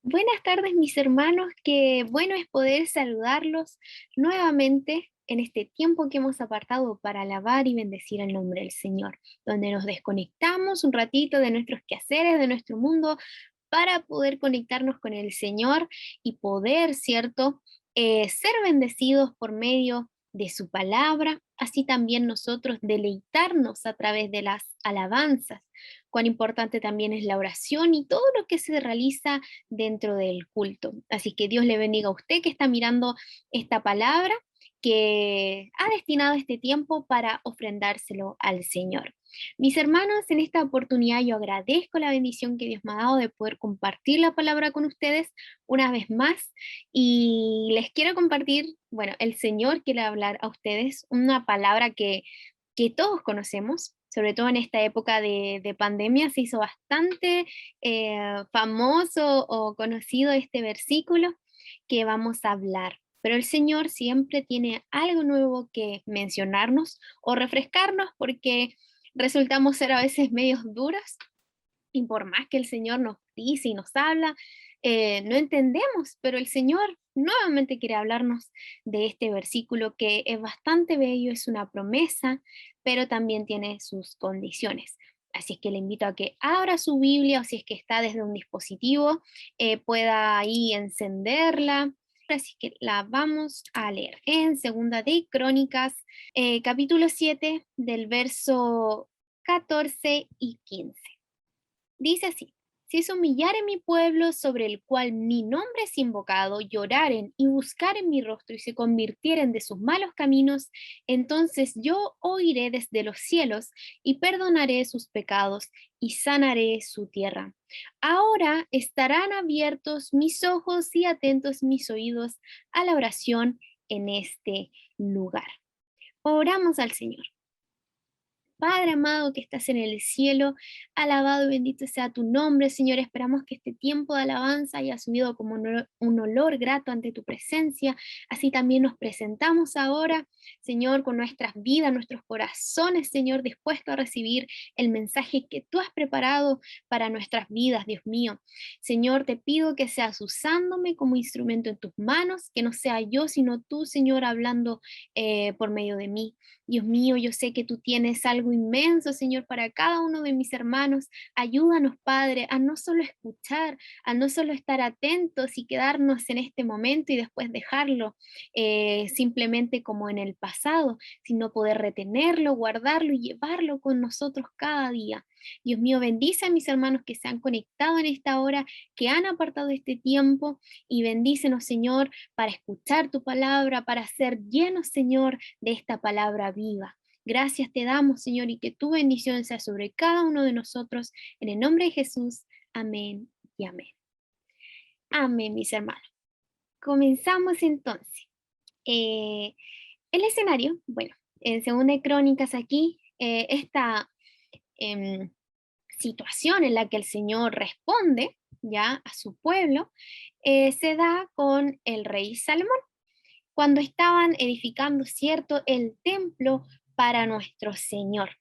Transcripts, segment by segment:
Buenas tardes, mis hermanos, qué bueno es poder saludarlos nuevamente en este tiempo que hemos apartado para alabar y bendecir el nombre del Señor, donde nos desconectamos un ratito de nuestros quehaceres, de nuestro mundo, para poder conectarnos con el Señor y poder, ¿cierto?, ser bendecidos por medio de su palabra, así también nosotros deleitarnos a través de las alabanzas. Cuán importante también es la oración y todo lo que se realiza dentro del culto. Así que Dios le bendiga a usted que está mirando esta palabra, que ha destinado este tiempo para ofrendárselo al Señor. Mis hermanos, en esta oportunidad yo agradezco la bendición que Dios me ha dado de poder compartir la palabra con ustedes una vez más y les quiero compartir, bueno, el Señor quiere hablar a ustedes una palabra que todos conocemos, sobre todo en esta época de pandemia, se hizo bastante famoso o conocido este versículo que vamos a hablar. Pero el Señor siempre tiene algo nuevo que mencionarnos o refrescarnos porque resultamos ser a veces medios duros y por más que el Señor nos dice y nos habla, no entendemos, pero el Señor nuevamente quiere hablarnos de este versículo que es bastante bello, es una promesa, pero también tiene sus condiciones. Así es que le invito a que abra su Biblia o si es que está desde un dispositivo, pueda ahí encenderla. Así que la vamos a leer en Segunda de Crónicas, capítulo 7 del verso 14 y 15. Dice así: si se humillare mi pueblo sobre el cual mi nombre es invocado, lloraren y buscaren mi rostro y se convirtieren de sus malos caminos, entonces yo oiré desde los cielos y perdonaré sus pecados y sanaré su tierra. Ahora estarán abiertos mis ojos y atentos mis oídos a la oración en este lugar. Oramos al Señor. Padre amado que estás en el cielo, alabado y bendito sea tu nombre, Señor. Esperamos que este tiempo de alabanza haya subido como un olor grato ante tu presencia. Así también nos presentamos ahora, Señor, con nuestras vidas, nuestros corazones, Señor, dispuestos a recibir el mensaje que tú has preparado para nuestras vidas, Dios mío. Señor, te pido que seas usándome como instrumento en tus manos, que no sea yo, sino tú, Señor, hablando por medio de mí. Dios mío, yo sé que tú tienes algo inmenso, Señor, para cada uno de mis hermanos. Ayúdanos, Padre, a no solo escuchar, a no solo estar atentos y quedarnos en este momento y después dejarlo simplemente como en el pasado, sino poder retenerlo, guardarlo y llevarlo con nosotros cada día. Dios mío, bendice a mis hermanos que se han conectado en esta hora, que han apartado este tiempo y bendícenos, Señor, para escuchar tu palabra, para ser llenos, Señor, de esta palabra viva. Gracias te damos, Señor, y que tu bendición sea sobre cada uno de nosotros. En el nombre de Jesús, amén y amén. Amén, mis hermanos. Comenzamos entonces. Eh, el escenario, bueno, en Segunda de Crónicas aquí, esta em, situación en la que el Señor responde ya a su pueblo, se da con el rey Salomón cuando estaban edificando, ¿cierto?, el templo para nuestro Señor.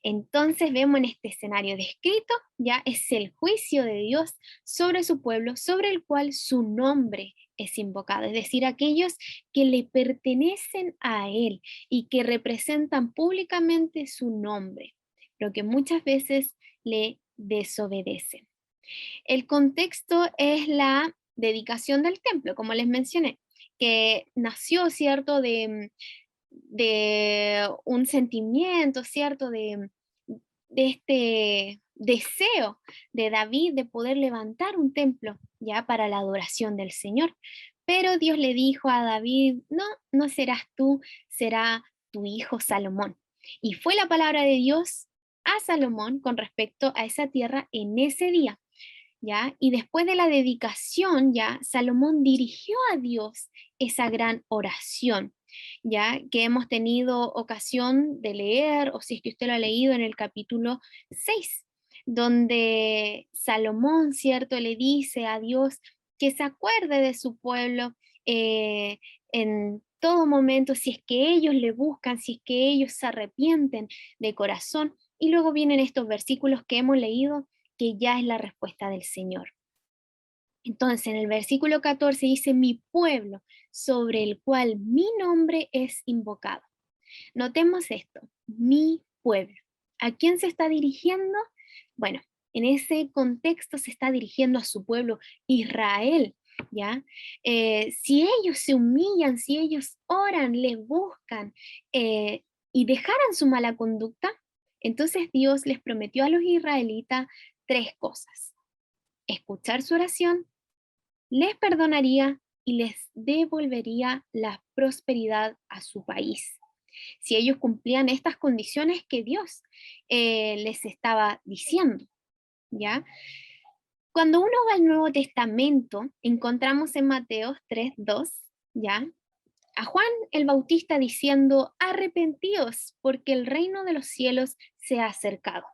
Entonces vemos en este escenario descrito, ya es el juicio de Dios sobre su pueblo, sobre el cual su nombre es invocado, es decir, aquellos que le pertenecen a Él y que representan públicamente su nombre, pero que muchas veces le desobedecen. El contexto es la dedicación del templo, como les mencioné, que nació, ¿cierto?, de un sentimiento, ¿cierto?, de este deseo de David de poder levantar un templo ya para la adoración del Señor. Pero Dios le dijo a David, no, no serás tú, será tu hijo Salomón. Y fue la palabra de Dios a Salomón con respecto a esa tierra en ese día. ¿Ya? Y después de la dedicación, ya, Salomón dirigió a Dios esa gran oración, ¿ya? Que hemos tenido ocasión de leer, o si es que usted lo ha leído en el capítulo 6 donde Salomón, ¿cierto?, le dice a Dios que se acuerde de su pueblo en todo momento, si es que ellos le buscan, si es que ellos se arrepienten de corazón. Y luego vienen estos versículos que hemos leído que ya es la respuesta del Señor. Entonces, en el versículo 14 dice, mi pueblo, sobre el cual mi nombre es invocado. Notemos esto, mi pueblo. ¿A quién se está dirigiendo? Bueno, en ese contexto se está dirigiendo a su pueblo Israel, ¿ya? Si ellos se humillan, si ellos oran, les buscan y dejaran su mala conducta, entonces Dios les prometió a los israelitas tres cosas. Escuchar su oración, les perdonaría y les devolvería la prosperidad a su país. Si ellos cumplían estas condiciones que Dios les estaba diciendo, ¿ya? Cuando uno va al Nuevo Testamento, encontramos en Mateo 3:2, ¿ya? A Juan el Bautista diciendo, arrepentíos, porque el reino de los cielos se ha acercado.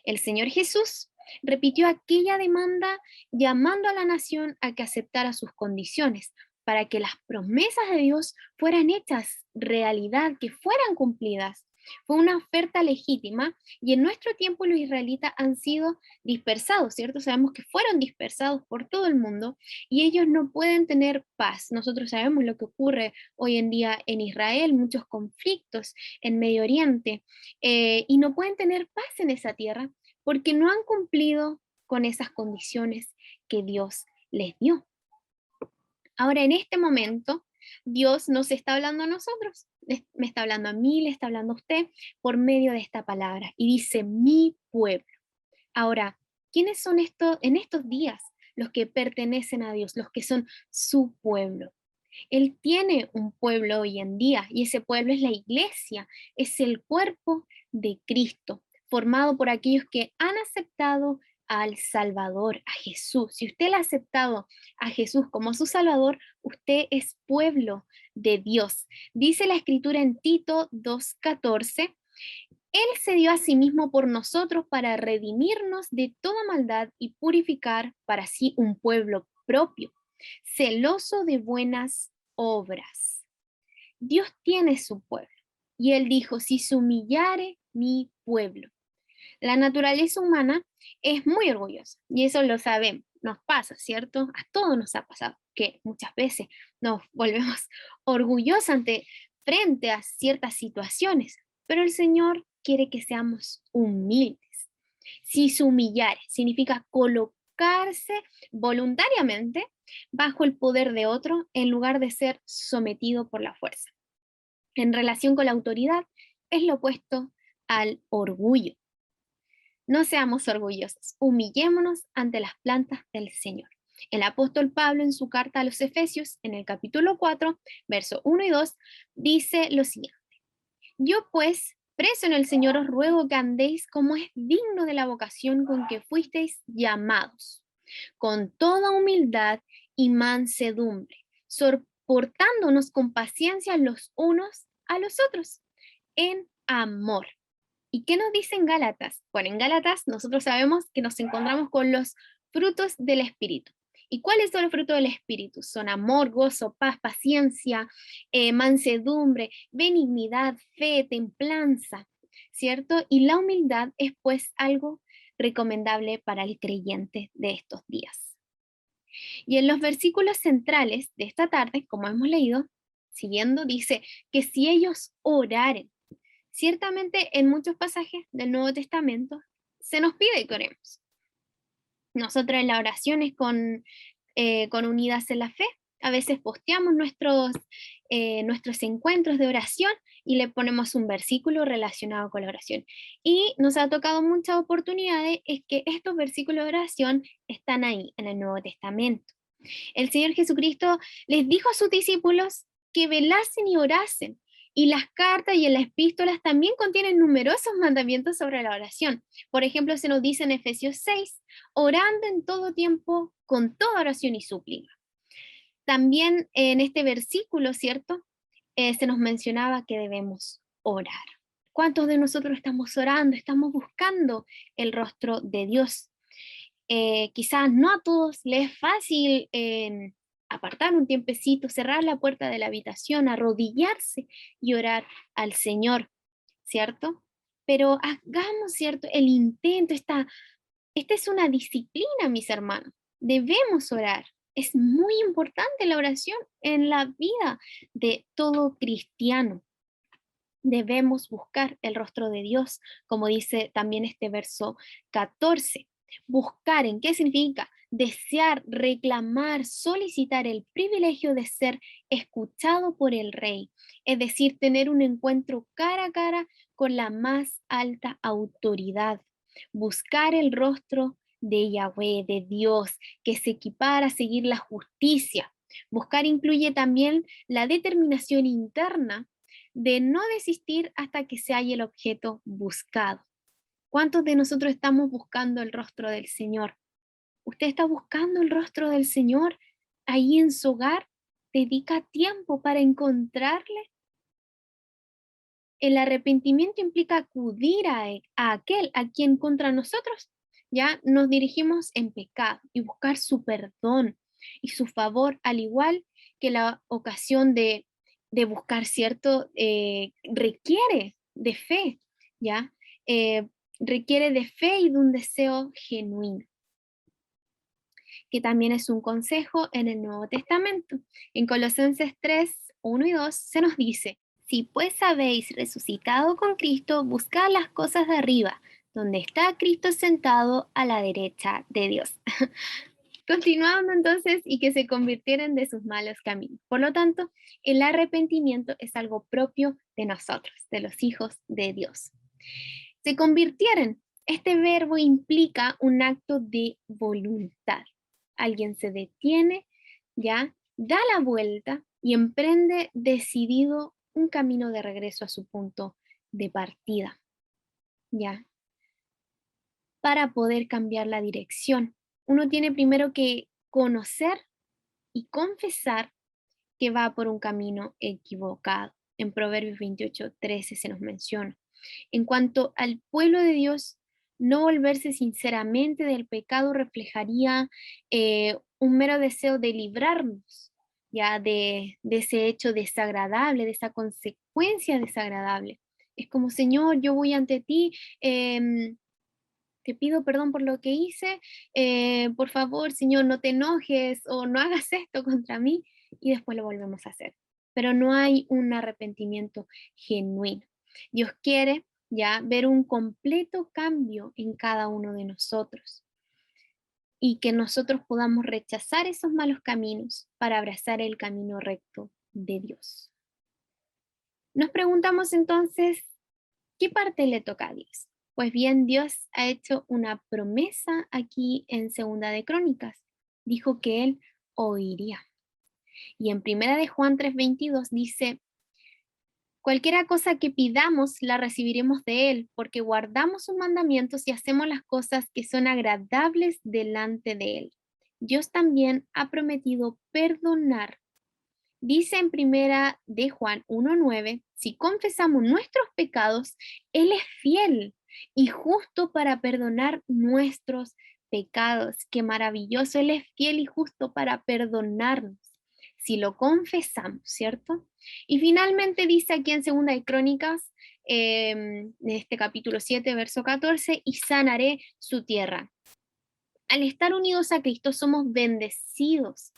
El Señor Jesús repitió aquella demanda llamando a la nación a que aceptara sus condiciones para que las promesas de Dios fueran hechas realidad, que fueran cumplidas. Fue una oferta legítima y en nuestro tiempo los israelitas han sido dispersados, ¿cierto? Sabemos que fueron dispersados por todo el mundo y ellos no pueden tener paz. Nosotros sabemos lo que ocurre hoy en día en Israel, muchos conflictos en Medio Oriente, y no pueden tener paz en esa tierra porque no han cumplido con esas condiciones que Dios les dio. Ahora, en este momento, Dios nos está hablando a nosotros, me está hablando a mí, le está hablando a usted por medio de esta palabra y dice mi pueblo. Ahora, ¿quiénes son estos en estos días los que pertenecen a Dios, los que son su pueblo? Él tiene un pueblo hoy en día y ese pueblo es la iglesia, es el cuerpo de Cristo, formado por aquellos que han aceptado al Salvador, a Jesús. Si usted le ha aceptado a Jesús como su Salvador, usted es pueblo de Dios. Dice la escritura en Tito 2:14, Él se dio a sí mismo por nosotros para redimirnos de toda maldad y purificar para sí un pueblo propio, celoso de buenas obras. Dios tiene su pueblo. Y Él dijo, si se humillare mi pueblo. La naturaleza humana es muy orgullosa y eso lo sabemos, nos pasa, ¿cierto? A todos nos ha pasado que muchas veces nos volvemos orgullosos frente a ciertas situaciones, pero el Señor quiere que seamos humildes. Si se humillare significa colocarse voluntariamente bajo el poder de otro en lugar de ser sometido por la fuerza. En relación con la autoridad es lo opuesto al orgullo. No seamos orgullosos, humillémonos ante las plantas del Señor. El apóstol Pablo en su carta a los Efesios, en el capítulo 4, verso 1 y 2, dice lo siguiente. Yo pues, preso en el Señor, os ruego que andéis como es digno de la vocación con que fuisteis llamados, con toda humildad y mansedumbre, soportándonos con paciencia los unos a los otros, en amor. ¿Y qué nos dice en Gálatas? Bueno, en Gálatas nosotros sabemos que nos encontramos con los frutos del Espíritu. ¿Y cuáles son los frutos del Espíritu? Son amor, gozo, paz, paciencia, mansedumbre, benignidad, fe, templanza, ¿cierto? Y la humildad es pues algo recomendable para el creyente de estos días. Y en los versículos centrales de esta tarde, como hemos leído, siguiendo, dice que si ellos oraren, ciertamente en muchos pasajes del Nuevo Testamento se nos pide que oremos. Nosotros en las oraciones con Unidas en la Fe, a veces posteamos nuestros encuentros de oración y le ponemos un versículo relacionado con la oración. Y nos ha tocado muchas oportunidades, es que estos versículos de oración están ahí en el Nuevo Testamento. El Señor Jesucristo les dijo a sus discípulos que velasen y orasen. Y las cartas y las epístolas también contienen numerosos mandamientos sobre la oración. Por ejemplo, se nos dice en Efesios 6, orando en todo tiempo con toda oración y súplica. También en este versículo, ¿cierto? Se nos mencionaba que debemos orar. ¿Cuántos de nosotros estamos orando, estamos buscando el rostro de Dios? Quizás no a todos les es fácil apartar un tiempecito, cerrar la puerta de la habitación, arrodillarse y orar al Señor, ¿cierto? Pero hagamos, ¿cierto? El intento, esta es una disciplina, mis hermanos. Debemos orar, Es muy importante la oración en la vida de todo cristiano. Debemos buscar el rostro de Dios, como dice también este verso 14. Buscar, ¿en qué significa? Desear, reclamar, solicitar el privilegio de ser escuchado por el Rey, es decir, tener un encuentro cara a cara con la más alta autoridad. Buscar el rostro de Yahweh, de Dios, que se equipara a seguir la justicia. Buscar incluye también la determinación interna de no desistir hasta que se halle el objeto buscado. ¿Cuántos de nosotros estamos buscando el rostro del Señor? ¿Usted está buscando el rostro del Señor ahí en su hogar? ¿Dedica tiempo para encontrarle? El arrepentimiento implica acudir a aquel a quien contra nosotros ya nos dirigimos en pecado y buscar su perdón y su favor, al igual que la ocasión de buscar, ¿cierto? Requiere de fe, ¿ya? Requiere de fe y de un deseo genuino, que también es un consejo en el Nuevo Testamento. En Colosenses 3, 1 y 2 se nos dice, si pues habéis resucitado con Cristo, buscad las cosas de arriba, donde está Cristo sentado a la derecha de Dios. Continuando entonces, y que se convirtieran de sus malos caminos. Por lo tanto, el arrepentimiento es algo propio de nosotros, de los hijos de Dios. Se convirtieran. Este verbo implica un acto de voluntad. Alguien se detiene, ya, da la vuelta y emprende decidido un camino de regreso a su punto de partida, ya, para poder cambiar la dirección. Uno tiene primero que conocer y confesar que va por un camino equivocado. En Proverbios 28:13 se nos menciona. En cuanto al pueblo de Dios, no volverse sinceramente del pecado reflejaría un mero deseo de librarnos ya de ese hecho desagradable, de esa consecuencia desagradable. Es como, Señor, yo voy ante ti, te pido perdón por lo que hice, por favor, Señor, no te enojes o no hagas esto contra mí, y después lo volvemos a hacer. Pero no hay un arrepentimiento genuino. Dios quiere ya ver un completo cambio en cada uno de nosotros y que nosotros podamos rechazar esos malos caminos para abrazar el camino recto de Dios. Nos preguntamos entonces, ¿qué parte le toca a Dios? Pues bien, Dios ha hecho una promesa aquí en Segunda de Crónicas. Dijo que Él oiría. Y en Primera de Juan 3:22 dice, cualquiera cosa que pidamos la recibiremos de Él, porque guardamos sus mandamientos y hacemos las cosas que son agradables delante de Él. Dios también ha prometido perdonar. Dice en Primera de Juan 1:9, si confesamos nuestros pecados, Él es fiel y justo para perdonar nuestros pecados. Qué maravilloso, Él es fiel y justo para perdonarnos si lo confesamos, ¿cierto? Y finalmente dice aquí en Segunda de Crónicas, en este capítulo 7, verso 14, y sanaré su tierra. Al estar unidos a Cristo somos bendecidos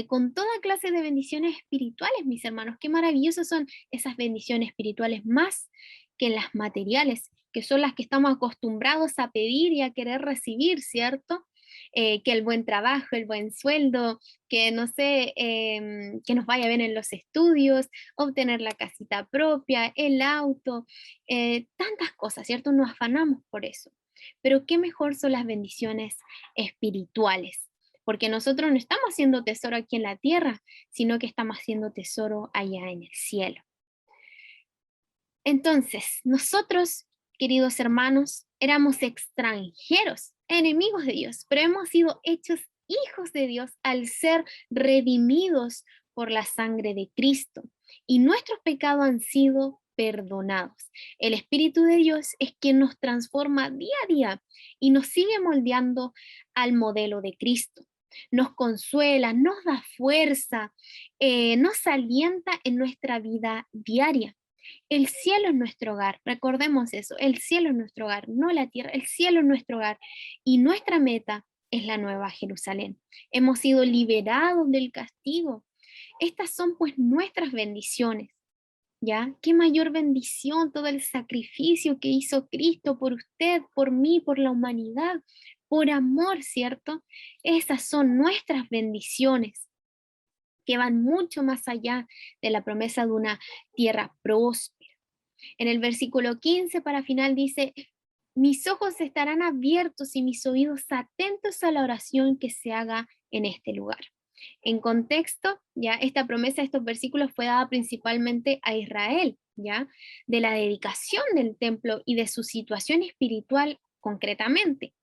con toda clase de bendiciones espirituales, mis hermanos. Qué maravillosas son esas bendiciones espirituales más que las materiales, que son las que estamos acostumbrados a pedir y a querer recibir, ¿cierto? Que el buen trabajo, el buen sueldo, que no sé, que nos vaya bien en los estudios, obtener la casita propia, el auto, tantas cosas, ¿cierto? Nos afanamos por eso. Pero qué mejor son las bendiciones espirituales, porque nosotros no estamos haciendo tesoro aquí en la tierra, sino que estamos haciendo tesoro allá en el cielo. Entonces, nosotros, queridos hermanos, éramos extranjeros, enemigos de Dios, pero hemos sido hechos hijos de Dios al ser redimidos por la sangre de Cristo y nuestros pecados han sido perdonados. El Espíritu de Dios es quien nos transforma día a día y nos sigue moldeando al modelo de Cristo. Nos consuela, nos da fuerza, nos alienta en nuestra vida diaria. El cielo es nuestro hogar, recordemos eso, el cielo es nuestro hogar, no la tierra, el cielo es nuestro hogar y nuestra meta es la nueva Jerusalén. Hemos sido liberados del castigo. Estas son pues nuestras bendiciones. ¿Ya? Qué mayor bendición todo el sacrificio que hizo Cristo por usted, por mí, por la humanidad, por amor, ¿cierto? Esas son nuestras bendiciones que van mucho más allá de la promesa de una tierra próspera. En el versículo 15 para final dice, mis ojos estarán abiertos y mis oídos atentos a la oración que se haga en este lugar. En contexto, ya esta promesa, estos versículos fue dada principalmente a Israel, ya, de la dedicación del templo y de su situación espiritual concretamente.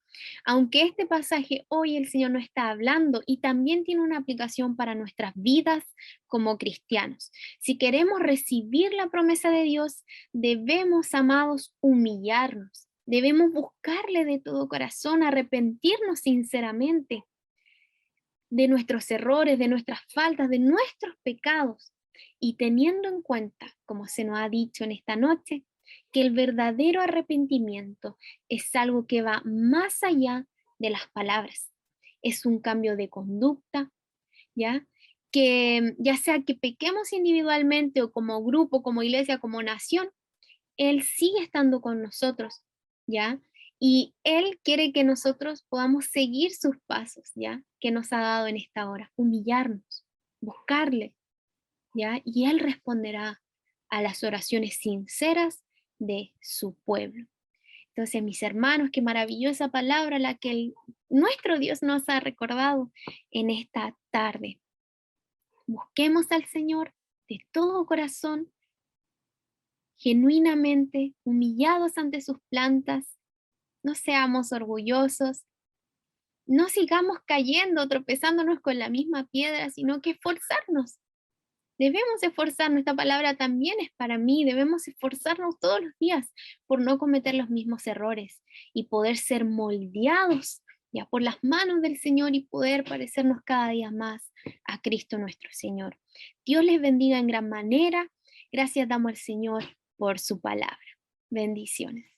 Aunque este pasaje hoy el Señor no está hablando y también tiene una aplicación para nuestras vidas como cristianos. Si queremos recibir la promesa de Dios, debemos, amados, humillarnos. Debemos buscarle de todo corazón, arrepentirnos sinceramente de nuestros errores, de nuestras faltas, de nuestros pecados, y teniendo en cuenta, como se nos ha dicho en esta noche, que el verdadero arrepentimiento es algo que va más allá de las palabras. Es un cambio de conducta, ¿ya? Que ya sea que pequemos individualmente o como grupo, como iglesia, como nación, Él sigue estando con nosotros, ¿ya? Y Él quiere que nosotros podamos seguir sus pasos, ¿ya? Que nos ha dado en esta hora, humillarnos, buscarle, ¿ya? Y Él responderá a las oraciones sinceras de su pueblo. Entonces, mis hermanos, qué maravillosa palabra la que nuestro Dios nos ha recordado en esta tarde. Busquemos al Señor de todo corazón, genuinamente, humillados ante sus plantas. No seamos orgullosos, no sigamos cayendo, tropezándonos con la misma piedra, sino que esforzarnos. Debemos esforzarnos, esta palabra también es para mí, debemos esforzarnos todos los días por no cometer los mismos errores y poder ser moldeados ya por las manos del Señor y poder parecernos cada día más a Cristo nuestro Señor. Dios les bendiga en gran manera. Gracias damos al Señor por su palabra. Bendiciones.